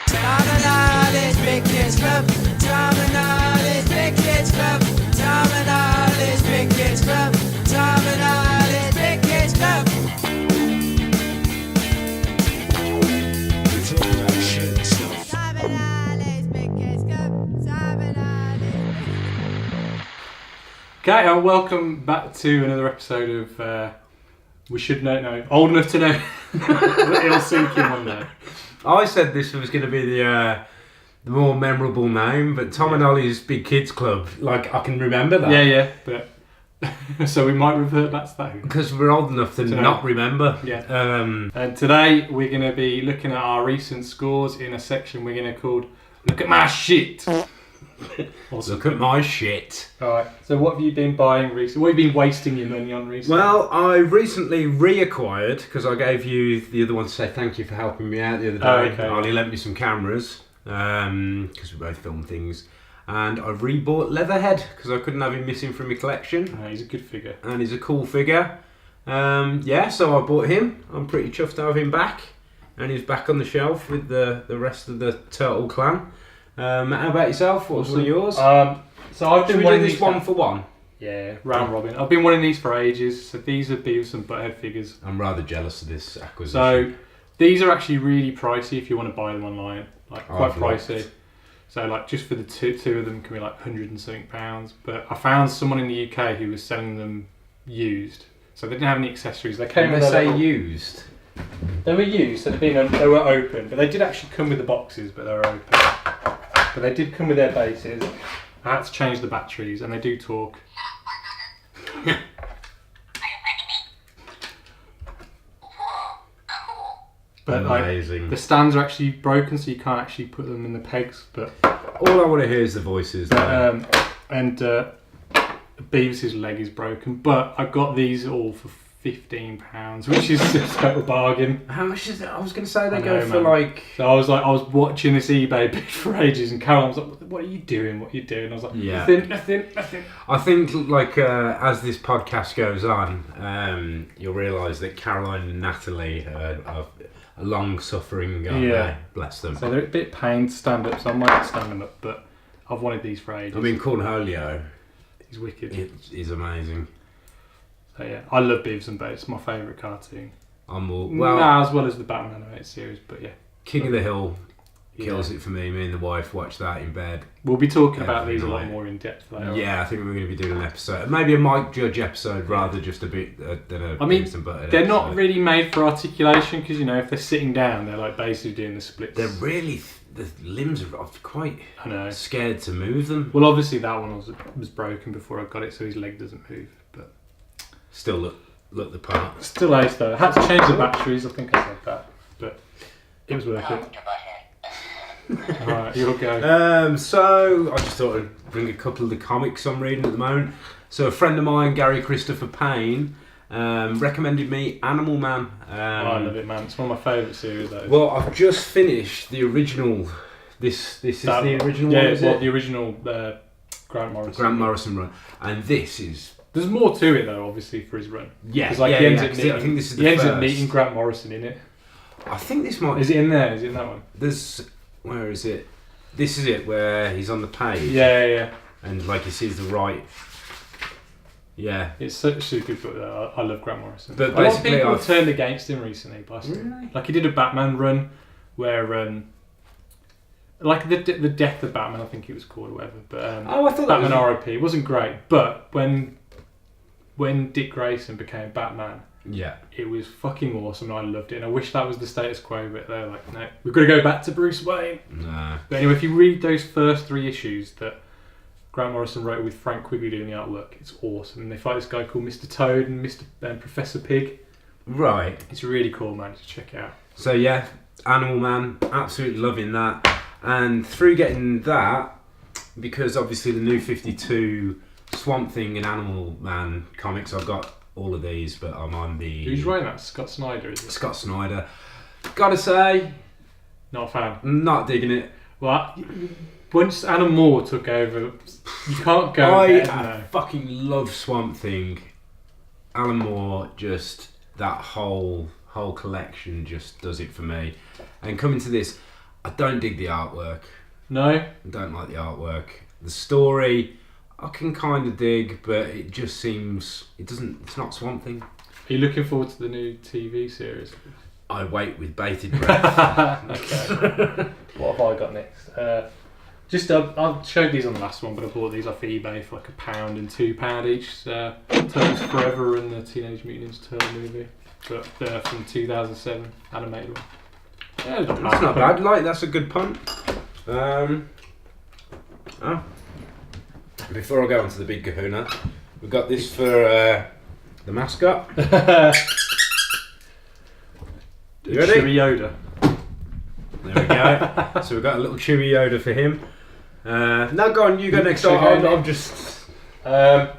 Tom and Ollie's Big Kids Club. Tom and Ollie's Big Kids Club. Tom and Ollie's Big Kids Club. Tom and Ollie's Big Kids Club. Tom and Ollie's Big Kids Club. Tom and Ollie's. Okay, and welcome back to another episode of We Should Know, Old Enough to Know. It'll sink in one day. I said this was going to be the more memorable name, but Tom and Ollie's Big Kids Club, like, I can remember that. Yeah, but so we might revert back to that. Because we're old enough to not remember. Yeah. And today we're going to be looking at our recent scores in a section we're going to call Look at My Shit. Look at my shit. Alright, so what have you been buying recently? What have you been wasting your money on recently? Well, I recently reacquired, because I gave you the other one to say thank you for helping me out the other day. Oh, okay. Ollie lent me some cameras, because we both film things. And I rebought Leatherhead, because I couldn't have him missing from my collection. He's a good figure. And he's a cool figure. So I bought him. I'm pretty chuffed to have him back. And he's back on the shelf with the rest of the Turtle clan. How about yourself? What's one of yours? So I've been wanting this these one for one. Yeah, round robin. I've been wanting these for ages. So these are Beavis and Butthead figures. I'm rather jealous of this acquisition. So these are actually really pricey if you want to buy them online. Like quite pricey. So like just for the two of them can be like £100 and something. But I found someone in the UK who was selling them used. So they didn't have any accessories. They came When with they say used. They were used. So they were open, but they did actually come with the boxes, but they were open. But they did come with their bases. I had to change the batteries, and they do talk. But amazing. The stands are actually broken, so you can't actually put them in the pegs. But all I want to hear is the voices. Beavis's leg is broken. But I got these all for £15, which is a total bargain. How much is it? I was going to say they go for like. So I was watching this eBay bid for ages, and Caroline was like, "What are you doing? What are you doing?" I was like, "Nothing." I think like as this podcast goes on, you'll realise that Caroline and Natalie are a long-suffering. Bless them. So they're a bit pain to stand up, so I might stand them up. But I've wanted these for ages. I mean, Cornholio. He's wicked. He's amazing. So yeah, I love Beavis and Butthead. It's my favourite cartoon. As well as the Batman animated series, but yeah. King of the Hill kills it for me. Me and the wife watch that in bed. We'll be talking about these a lot more in depth later. Yeah, I think we're going to be doing an episode, maybe a Mike Judge episode, rather just a bit than a Beavis and Butthead. They're not really made for articulation because if they're sitting down, they're like basically doing the splits. They're really the limbs are quite. I know. Scared to move them. Well, obviously that one was broken before I got it, so his leg doesn't move, but. Still look the part. Still ace though. I had to change the batteries, I think I said that. But it was worth it. Alright, you'll go. So I just thought I'd bring a couple of the comics I'm reading at the moment. So a friend of mine, Gary Christopher Payne, recommended me Animal Man. I love it, man. It's one of my favourite series though. Well, I've just finished the original. This is the original one, is it? The original Grant Morrison run. And this is. There's more to it though, obviously, for his run. Yeah, I think this is the He ends first. up meeting Grant Morrison in it. I think this might. Is it in there? Is it in that one? Where is it? This is it, where he's on the page. Yeah. And like he sees the right. Yeah. It's such a good book though. I love Grant Morrison. But a lot of people have turned against him recently. Really? Like he did a Batman run where. Like the death of Batman, I think it was called or whatever. But I thought Batman R.I.P. It wasn't great, but when Dick Grayson became Batman, it was fucking awesome, and I loved it. And I wish that was the status quo, but they're like, no, we've got to go back to Bruce Wayne. Nah. But anyway, if you read those first 3 issues that Grant Morrison wrote with Frank Quigley doing the artwork, it's awesome. And they fight this guy called Mr. Toad and Professor Pig. Right. It's really cool, man. Just check it out. So yeah, Animal Man, absolutely loving that. And through getting that, because obviously the New 52 Swamp Thing and Animal Man comics, I've got all of these, but I'm on the... Who's writing that? Scott Snyder, is it? Scott Snyder. Gotta say... Not a fan. Not digging it. Well, once Alan Moore took over, you can't go... I fucking love Swamp Thing. Alan Moore, just... That whole collection just does it for me. And coming to this... I don't dig the artwork. No? I don't like the artwork. The story, I can kind of dig, but it just seems... It's not Swamp Thing. Are you looking forward to the new TV series? I wait with bated breath. Okay. What have I got next? I showed these on the last one, but I bought these off eBay for like £1 and £2 each. Turtles Forever and the Teenage Mutant Ninja Turtle movie, but from 2007, animated one. Yeah, it's not bad. Like, that's a good punt. Before I go on to the big kahuna, we've got this for the mascot. You ready? Chewy Yoda. There we go. So we've got a little Chewy Yoda for him. Now go on, you go next. I'm just... I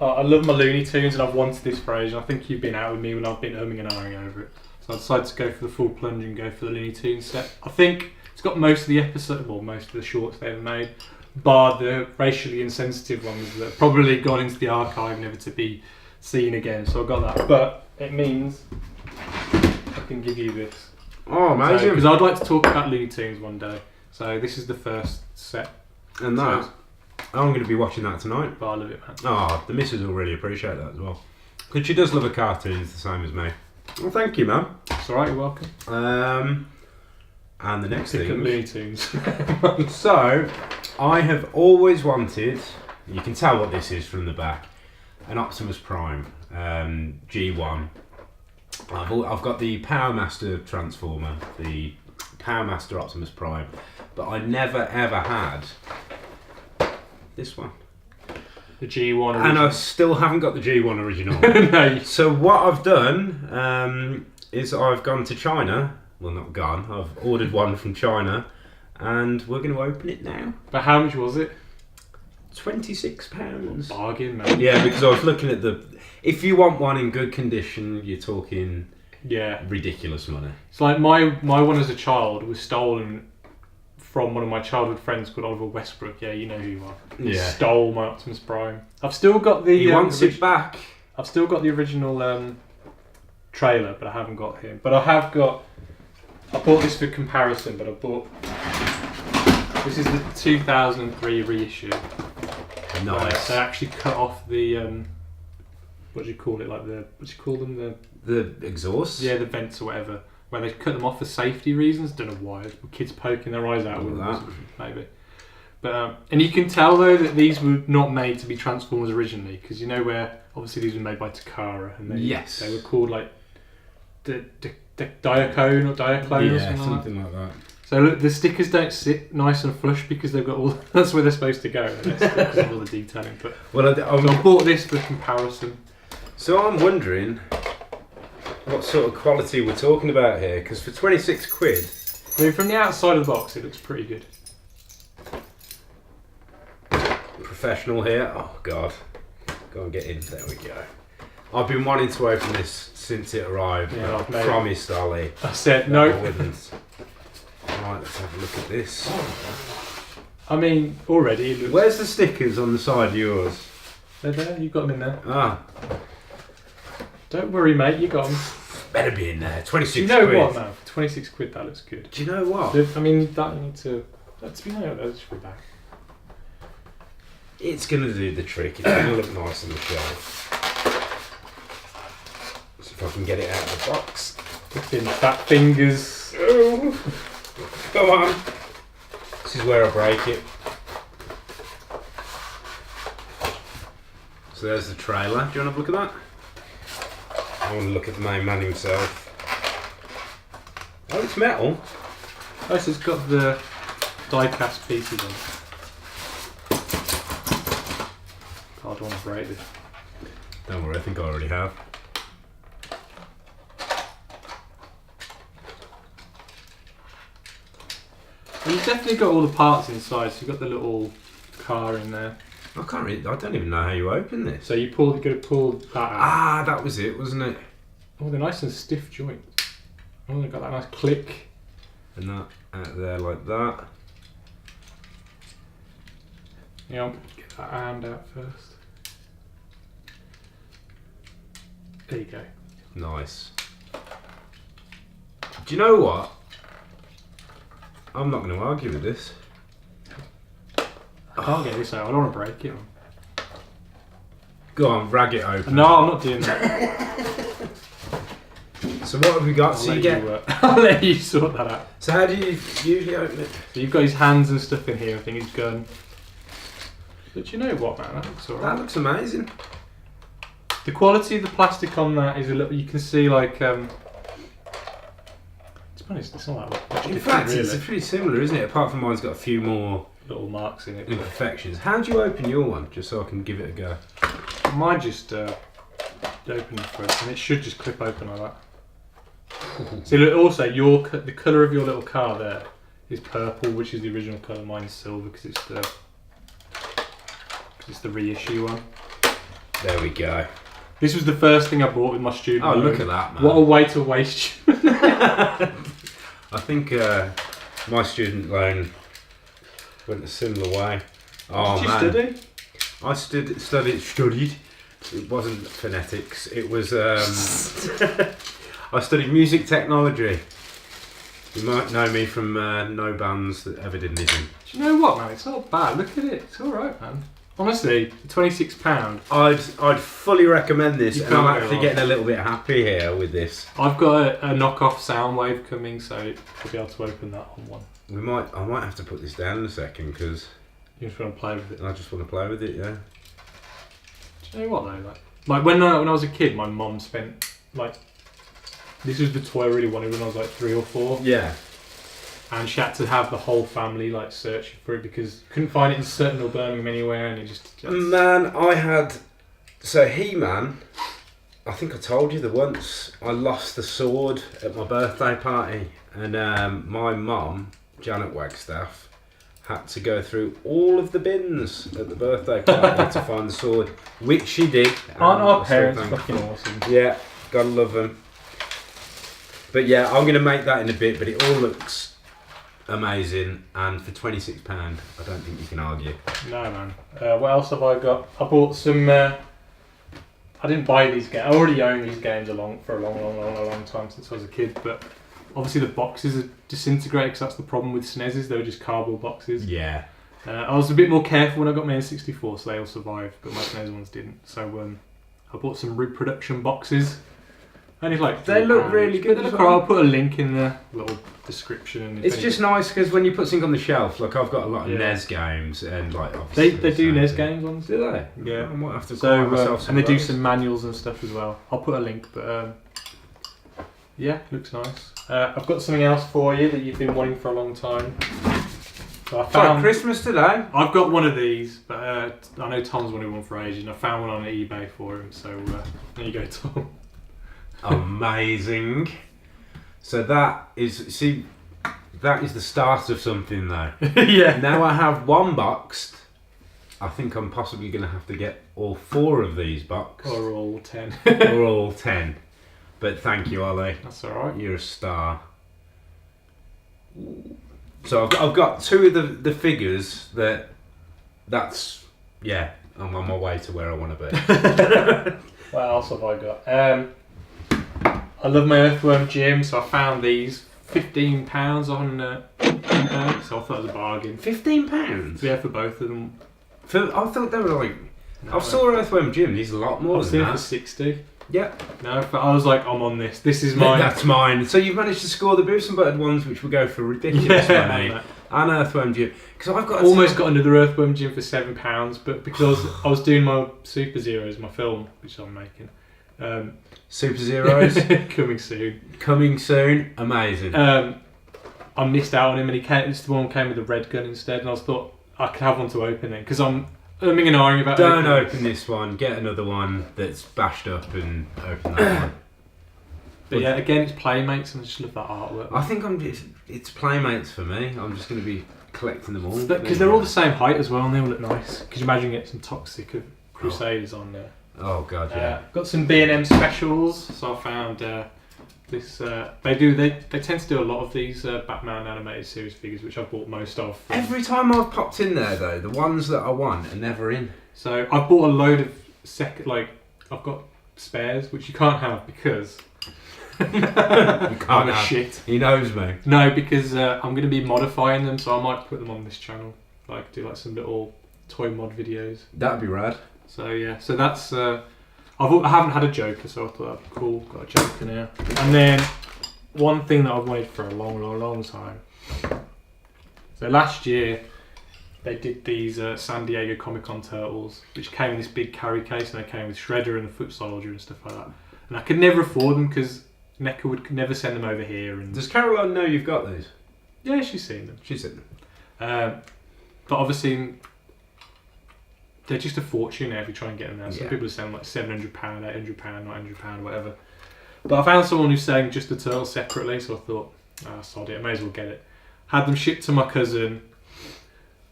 love my Looney Tunes and I've wanted this for ages. I think you've been out with me when I've been umming and ahhing over it. So I decided to go for the full plunge and go for the Looney Tunes set. I think it's got most of the episode, well, most of the shorts they ever made, bar the racially insensitive ones that have probably gone into the archive never to be seen again. So I got that. But it means I can give you this. Oh, amazing. Because I'd like to talk about Looney Tunes one day. So this is the first set. And that, I'm going to be watching that tonight. But I love it, man. Oh, the missus will really appreciate that as well. Because she does love her cartoons the same as me. Well, thank you, man. It's alright, you're welcome. And the next Pick thing. up Looney Tunes. So, I have always wanted, you can tell what this is from the back, an Optimus Prime, G1. I've got the Power Master Transformer, the Power Master Optimus Prime, but I never ever had this one. The G1 original. And I still haven't got the G1 original. No. So what I've done is I've gone to China. Well, not gone. I've ordered one from China, and we're going to open it now. But how much was it? £26. Bargain, man. Yeah, because I was looking at the... If you want one in good condition, you're talking ridiculous money. It's like my one as a child was stolen from one of my childhood friends called Oliver Westbrook. Yeah, you know who you are. He stole my Optimus Prime. I've still got the... He wants it back. I've still got the original trailer, but I haven't got him. But I have got... I bought this for comparison, but I bought... This is the 2003 reissue. Nice. They actually cut off the... what do you call it? Like the... What do you call them? The exhausts? Yeah, the vents or whatever. Where they cut them off for safety reasons. Don't know why. Kids poking their eyes out with them, maybe. But and you can tell though that these were not made to be Transformers originally, because you know where obviously these were made by Takara, and they were called like Diacone or Diaclone or something like that. So look, the stickers don't sit nice and flush because they've got all. That's where they're supposed to go. Because of all the detailing. But I bought this for comparison. So I'm wondering what sort of quality we're talking about here, because for 26 quid... I mean, from the outside of the box, it looks pretty good. Professional here. Oh, God. Go and get in. There we go. I've been wanting to open this since it arrived. Yeah, I promised Ollie. I said no. I wouldn't. Right, let's have a look at this. I mean, already it looks... Where's the stickers on the side of yours? They're there. You've got them in there. Ah. Don't worry, mate. You got them. Better be in there. 26 quid. Do you know quid. what, man? For 26 quid, that looks good. Do you know what? I mean, that you need to... Let's be honest, that should be back. It's going to do the trick. It's going to look nice on the shelf. See if I can get it out of the box. Put in fat fingers. Oh. Come on. This is where I break it. So there's the trailer. Do you want to look at that? I want to look at the main man himself. Oh, it's metal. Oh, so it's got the die-cast pieces on. God, I don't want to break this. Don't worry, I think I already have. Well, you've definitely got all the parts inside, so you've got the little car in there. I don't even know how you open this. So you've got to pull that out. Ah, that was it, wasn't it? Oh, they're nice and stiff joints. Oh, they've got that nice click. And that out there like that. Yeah, I'll get that hand out first. There you go. Nice. Do you know what? I'm not going to argue with this. I can't get this out. I don't want to break it. Go on, rag it open. No, I'm not doing that. So what have we got? So you get. I'll let you sort that out. So how do you usually open it? So you've got his hands and stuff in here. I think his gun. But you know what, man? That looks alright. That looks amazing. The quality of the plastic on that is a little. You can see like. To be honest, it's not that much In different, fact, really. it's pretty similar, isn't it? Apart from mine's got a few more Little marks in it. imperfections. How do you open your one? Just so I can give it a go. Mine just open the front, and it should just clip open like that. See, look, also the colour of your little car there is purple, which is the original colour. Mine's silver because it's the reissue one. There we go. This was the first thing I bought with my student Oh, loan. look at that, man. What a way to waste. I think my student loan went a similar way. Oh, Did you man. study? I studied. It wasn't phonetics. It was. I studied music technology. You might know me from no bands that ever did anything. Do you know what, man? It's not bad. Look at it. It's all right, man. Honestly, £26. I'd fully recommend this, You and I'm can't go actually wrong. getting a little bit happy here with this. I've got a knockoff Soundwave coming, so I'll be able to open that on one. I might have to put this down in a second because You just want to play with it. I just want to play with it. Yeah. Do you know what though? Like when I was a kid, my mum spent like this was the toy I really wanted when I was like 3 or 4. Yeah. And she had to have the whole family like searching for it because couldn't find it in Sutton or Birmingham anywhere, and it just Man, I had He-Man. I think I told you that once I lost the sword at my birthday party, and my mum, Janet Wagstaff, had to go through all of the bins at the birthday party to find the sword, which she did. Aren't our I'm so parents thankful. fucking awesome? Yeah, gotta love them. But yeah, I'm gonna make that in a bit. But it all looks amazing, and for £26, I don't think you can argue. No man. What else have I got? I bought some. I didn't buy these games. I already own these games for a long time since I was a kid. But obviously the boxes are disintegrated because that's the problem with SNESes. They were just cardboard boxes. Yeah. I was a bit more careful when I got my N64, so they all survived, but my SNES ones didn't. So I bought some reproduction boxes. And it's like They look really good But as look, well. I'll put a link in the little description. And if It's any- just nice because when you put something on the shelf, like I've got a lot of Yeah. NES games, and like obviously they do the NES same games ones. thing. Do they? Yeah. I might have to So buy myself some and they of do those. some manuals and stuff as well. I'll put a link, but yeah, looks nice. I've got something else for you that you've been wanting for a long time. So I It's like found Christmas today. I've got one of these, but I know Tom's wanted one for ages, and I found one on eBay for him. So there you go, Tom. Amazing. So that is the start of something though. Yeah. Now I have one boxed. I think I'm possibly going to have to get all 4 of these boxed. Or all 10. Or all 10. But thank you, Ollie. That's alright. You're a star. So I've got 2 of the figures that's yeah, I'm on my way to where I want to be. What else have I got? I love my Earthworm Jim, so I found these £15 on eBay, so I thought it was a bargain. £15? Yeah, for both of them. I thought they were like. No, I've saw Earthworm Jim. These are a lot more I've than seen it for that. 60. Yeah, No, but I was like, I'm on this. This is mine. that's mine. So you've managed to score the Boots and Buttered ones, which will go for ridiculous money, Yeah, and Earthworm Jim. Because I've got almost got another Earthworm Jim for £7, but because I was doing my Super Zeros, my film, which I'm making. Super Zeros Coming soon. coming soon. Amazing. I missed out on him, and this one came with a red gun instead, and I thought I could have one to open then because I'm umming and ahhing about. Don't opening open this one. Get another one that's bashed up and open that one. But yeah, again, it's Playmates, and I just love that artwork. I think it's Playmates for me. I'm just going to be collecting them all. Because they're all the same height as well, and they all look nice. Could you imagine getting some Toxic of Crusaders on there? Oh god, yeah. Got some B&M specials, so I found this. They tend to do a lot of these Batman animated series figures, which I've bought most of. Every time I've popped in there though, the ones that I want are never in. So I've bought a load of I've got spares, which you can't have because I'm a shit. He knows me. No, because I'm going to be modifying them, so I might put them on this channel. Like do like some little toy mod videos. That'd be rad. So yeah, so that's I haven't had a Joker, so I thought that'd be cool. Got a Joker now. And then one thing that I've waited for a long time. So last year they did these San Diego Comic-Con Turtles, which came in this big carry case, and they came with Shredder and the Foot Soldier and stuff like that. And I could never afford them because NECA would never send them over here. And Does Caroline know you've got these? yeah, she's seen them. She's seen them. But obviously, they're just a fortune now if you try and get them now. Some Yeah. people are selling like £700, £800, £900, whatever. But I found someone who's selling just the turtles separately, so I thought, sod it, I may as well get it. Had them shipped to my cousin,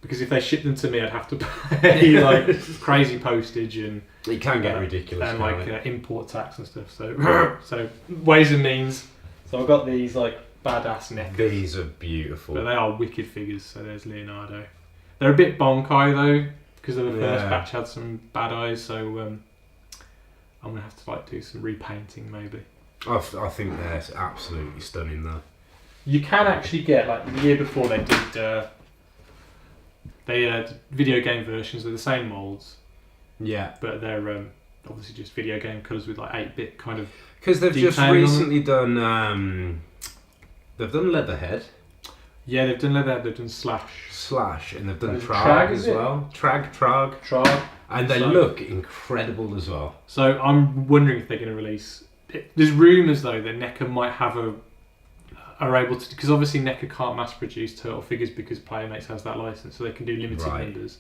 because if they shipped them to me, I'd have to pay like crazy postage and It can get ridiculous. and can't like it? import tax and stuff. So so ways and means. So I've got these like badass NECA. These are beautiful. But they are wicked figures, so there's Leonardo. They're a bit bonkai though, because the first batch had some bad eyes, so I'm gonna have to like do some repainting maybe. I think they're absolutely stunning though. You can actually get, like the year before they did video game versions with the same moulds, Yeah. but they're obviously just video game colours with like 8-bit kind of. Because they've just detailing on recently done. They've done Leatherhead, Yeah, they've done leather, they've done Slash, and they've done And Trag Trag, as is it? well. Trag. Trog. And they So- look incredible as well. So I'm wondering if they're going to release. There's rumours though that NECA might are able to, because obviously NECA can't mass produce turtle figures because Playmates has that license, so they can do limited numbers.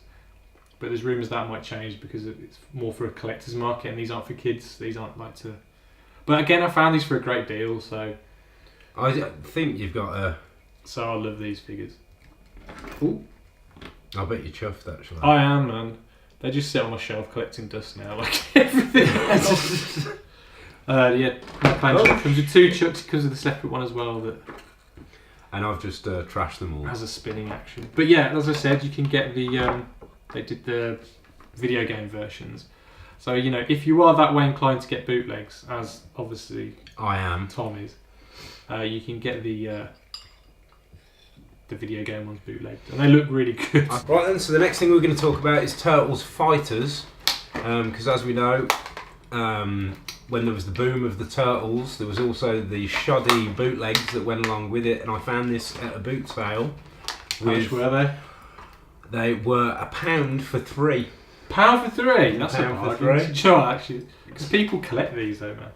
But there's rumours that might change because it's more for a collector's market, and these aren't for kids. These aren't like to. But again, I found these for a great deal, so I think you've got a. I love these figures. Ooh. I bet you're chuffed actually. I am, man. They just sit on my shelf collecting dust now, like everything else. Yeah, my plan comes with 2 chucks. It comes with a separate one as well that And I've just trashed them all. has a spinning action. But yeah, as I said, you can get the. They did the video game versions. So you know, if you are that way inclined to get bootlegs, as obviously I am. Tom is, you can get the video game ones bootlegged, and they look really good. Right then, so the next thing we're going to talk about is Turtles Fighters, because as we know, when there was the boom of the Turtles, there was also the shoddy bootlegs that went along with it, and I found this at a boot sale. How much were they? They were £1 for 3. £1 for 3? That's a £1 for bargain. 3. Sure, actually, because people collect these though, man.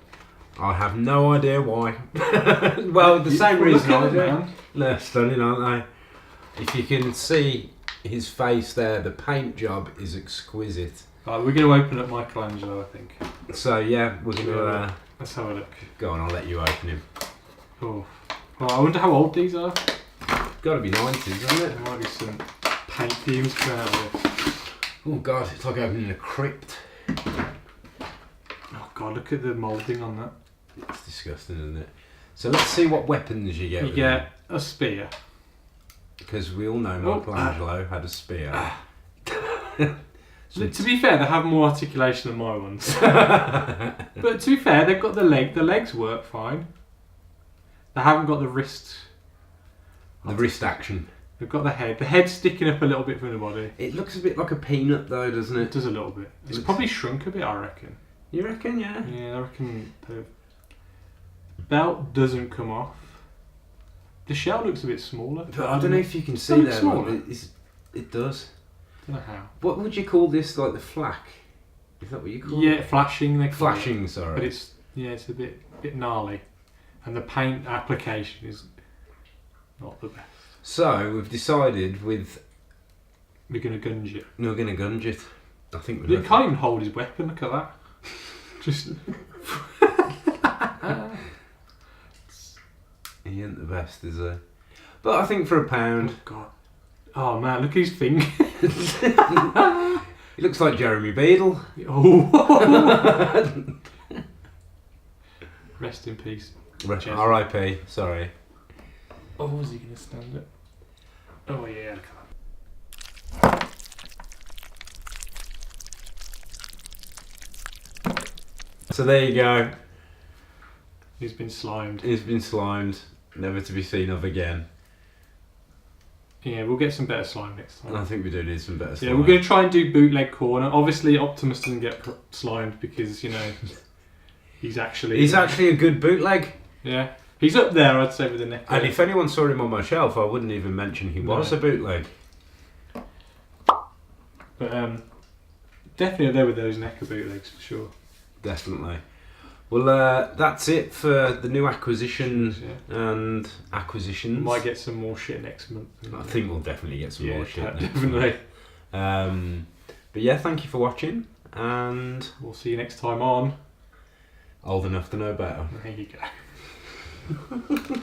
I have no idea why. Well, the same reason I do. man. They're stunning, aren't they? If you can see his face there, the paint job is exquisite. Right, we're going to open up Michelangelo, I think. So yeah, we're going to Let's have a look. go on. I'll let you open him. Oh, I wonder how old these are. Got to be 90s, isn't it? There might be some paint fumes coming out of this. Oh god, it's like opening a crypt. Oh god, look at the moulding on that. It's disgusting, isn't it? So let's see what weapons you get. You with get a spear. because we all know Michelangelo had a spear. To be fair, they have more articulation than my ones. But to be fair, they've got the leg. The legs work fine. They haven't got the wrist. The wrist action. They've got the head. The head's sticking up a little bit from the body. It looks a bit like a peanut though, doesn't It it? does a little bit. It's probably shrunk a bit, I reckon. You reckon? Yeah. Yeah, I reckon the belt doesn't come off. The shell looks a bit smaller. But I don't know if you can see Does it look there. smaller? Like, it does. I don't know how. What would you call this? Like the flak? Is that what you call it? Yeah, flashing. They call it. Flashing, sorry. But it's it's a bit gnarly, and the paint application is not the best. So we've decided with We're gonna gunge it. we're going to gunge it. I think we're He going can't even hold his weapon. Look at that. Just He ain't the best, is he? But I think for £1, oh god. Oh man, look at his finger. he looks like Jeremy Beadle. Oh. Rest in peace. R.I.P. Sorry. Oh, is he gonna stand it? Oh yeah, look at that. So there you go. He's been slimed. He's been slimed, never to be seen of again. Yeah, we'll get some better slime next time. I think we do need some better slime. Yeah, we're going to try and do bootleg corner. Obviously, Optimus doesn't get slimed because, you know, he's actually a good bootleg. Yeah, he's up there, I'd say, with the neck. And if anyone saw him on my shelf, I wouldn't even mention he was a bootleg. But definitely up there with those NECA bootlegs for sure. Definitely. Well, that's it for the new acquisitions and acquisitions. We might get some more shit next month. I think we'll definitely get some more shit. Definitely. But yeah, thank you for watching, and we'll see you next time on Old Enough to Know Better. There you go.